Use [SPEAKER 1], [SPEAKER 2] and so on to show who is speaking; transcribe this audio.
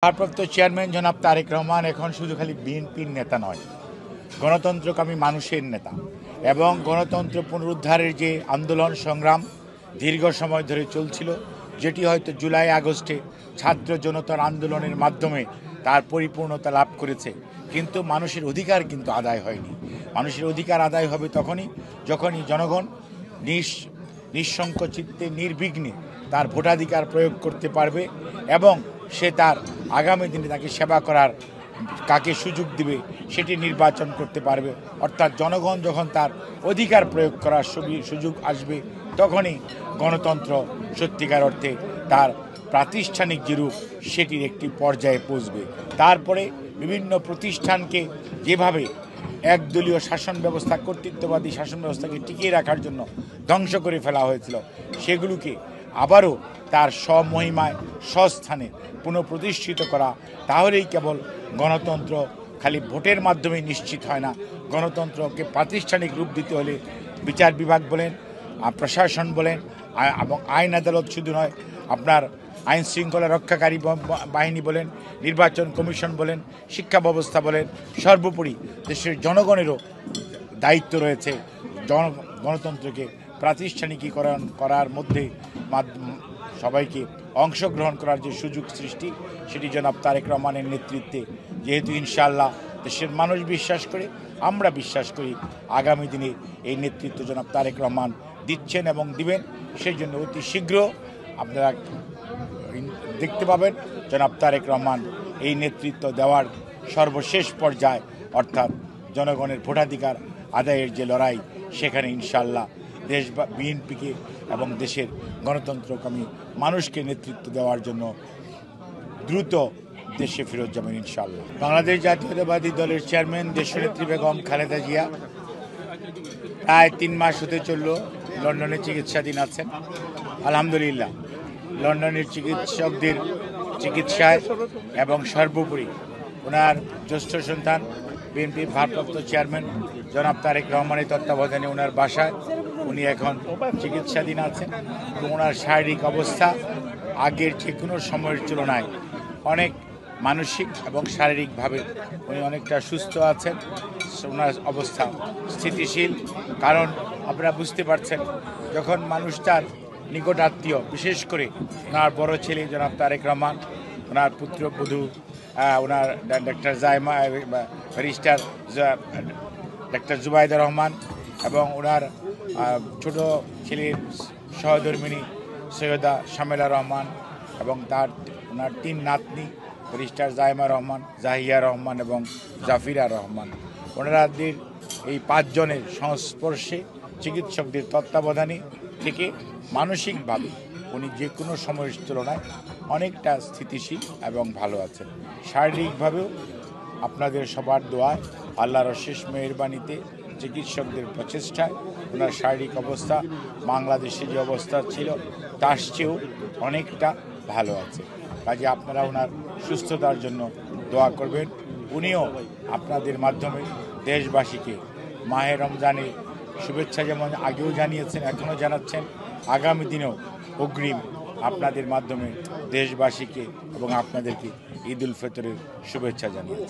[SPEAKER 1] ভারপ্রাপ্ত চেয়ারম্যান জনাব তারেক রহমান এখন শুধু খালি বিএনপির নেতা নয়, গণতন্ত্রকামী মানুষের নেতা এবং গণতন্ত্র পুনরুদ্ধারের যে আন্দোলন সংগ্রাম দীর্ঘ সময় ধরে চলছিল, যেটি হয়তো জুলাই আগস্টে ছাত্র জনতার আন্দোলনের মাধ্যমে তার পরিপূর্ণতা লাভ করেছে, কিন্তু মানুষের অধিকার কিন্তু আদায় হয়নি। মানুষের অধিকার আদায় হবে যখনই জনগণ নিঃশঙ্ক চিত্তে নির্বিঘ্নে তার ভোটাধিকার প্রয়োগ করতে পারবে এবং সে তার আগামী দিনে তাকে সেবা করার কাকে সুযোগ দিবে সেটি নির্বাচন করতে পারবে। অর্থাৎ জনগণ যখন তার অধিকার প্রয়োগ করার সুযোগ আসবে, তখনই গণতন্ত্র সত্যিকার অর্থে তার প্রাতিষ্ঠানিক যে রূপ সেটির একটি পর্যায়ে পৌঁছবে। তারপরে বিভিন্ন প্রতিষ্ঠানকে যেভাবে একদলীয় শাসন ব্যবস্থা, কর্তৃত্ববাদী শাসন ব্যবস্থাকে টিকিয়ে রাখার জন্য ধ্বংস করে ফেলা হয়েছিল, সেগুলোকে আবারও তার স্বমহিমায় স্বস্থানে পুনঃপ্রতিষ্ঠিত করা, তাহলেই কেবল গণতন্ত্র খালি ভোটের মাধ্যমে নিশ্চিত হয় না। গণতন্ত্রকে প্রাতিষ্ঠানিক রূপ দিতে হলে বিচার বিভাগ বলেন, প্রশাসন বলেন এবং আইন আদালত শুধু নয়, আপনার আইন শৃঙ্খলা রক্ষাকারী বাহিনী বলেন, নির্বাচন কমিশন বলেন, শিক্ষা ব্যবস্থা বলেন, সর্বোপরি দেশের জনগণেরও দায়িত্ব রয়েছে গণতন্ত্রকে প্রাতিষ্ঠানিকীকরণ করার মধ্যে সবাইকে অংশগ্রহণ করার যে সুযোগ সৃষ্টি, সেটি জনাব তারেক রহমানের নেতৃত্বে, যেহেতু ইনশাআল্লাহ দেশের মানুষ বিশ্বাস করে, আমরা বিশ্বাস করি আগামী দিনে এই নেতৃত্ব জনাব তারেক রহমান দিচ্ছেন এবং দিবেন। সেই জন্য অতি শীঘ্র আপনারা দেখতে পাবেন জনাব তারেক রহমান এই নেতৃত্ব দেওয়ার সর্বশেষ পর্যায়ে, অর্থাৎ জনগণের ভোটাধিকার আদায়ের যে লড়াই, সেখানে ইনশাআল্লাহ দেশ বা বিএনপিকে এবং দেশের গণতন্ত্রকামী মানুষকে নেতৃত্ব দেওয়ার জন্য দ্রুত দেশে ফেরত যাবেন ইনশাআল্লাহ। বাংলাদেশ জাতীয়তাবাদী দলের চেয়ারম্যান দেশনেত্রী বেগম খালেদা জিয়া প্রায় 3 মাস হতে চলল লন্ডনে চিকিৎসাধীন আছেন। আলহামদুলিল্লাহ, লন্ডনের চিকিৎসকদের চিকিৎসায় এবং সর্বোপরি ওনার জ্যেষ্ঠ সন্তান বিএনপির ভারপ্রাপ্ত চেয়ারম্যান জনাব তারেক রহমানের তত্ত্বাবধানে ওনার বাসায় উনি এখন চিকিৎসাধীন আছেন এবং ওনার শারীরিক অবস্থা আগের যে কোনো সময়ের তুলনায় অনেক মানসিক এবং শারীরিকভাবে উনি অনেকটা সুস্থ আছেন। ওনার অবস্থা স্থিতিশীল, কারণ আপনারা বুঝতে পারছেন, যখন মানুষ তার নিকট আত্মীয়, বিশেষ করে ওনার বড় ছেলে জনাব তারেক রহমান, ওনার পুত্রবধূ ওনার doctor Zaima, barrister doctor Zubaida Rahman এবং ওনার ছোট ছেলের সহধর্মিণী সৈয়দা শামেলা রহমান এবং ওনার 3 নাতনি ব্যারিস্টার জাইমা রহমান, জাহিয়া রহমান এবং জাফিরা রহমান, ওনাদের এই 5 জনের সংস্পর্শে চিকিৎসকদের তত্ত্বাবধানে থেকে মানসিকভাবে উনি যে কোনো সময়ের তুলনায় অনেকটা স্থিতিশীল এবং ভালো আছেন। শারীরিকভাবেও আপনাদের সবার দোয়ায়, আল্লাহর অশেষ মেহেরবানিতে, চিকিৎসকদের প্রচেষ্টায় ওনার শারীরিক অবস্থা বাংলাদেশে যে অবস্থা ছিল তার চেয়েও অনেকটা ভালো আছে। কাজে আপনারা ওনার সুস্থতার জন্য দোয়া করবেন। উনিও আপনাদের মাধ্যমে দেশবাসীকে মাহে রমজানের শুভেচ্ছা যেমন আগেও জানিয়েছেন, এখনও জানাচ্ছেন, আগামী দিনেও অগ্রিম আপনাদের মাধ্যমে দেশবাসীকে এবং আপনাদেরকে ঈদ উল ফিতরের শুভেচ্ছা জানিয়েছেন।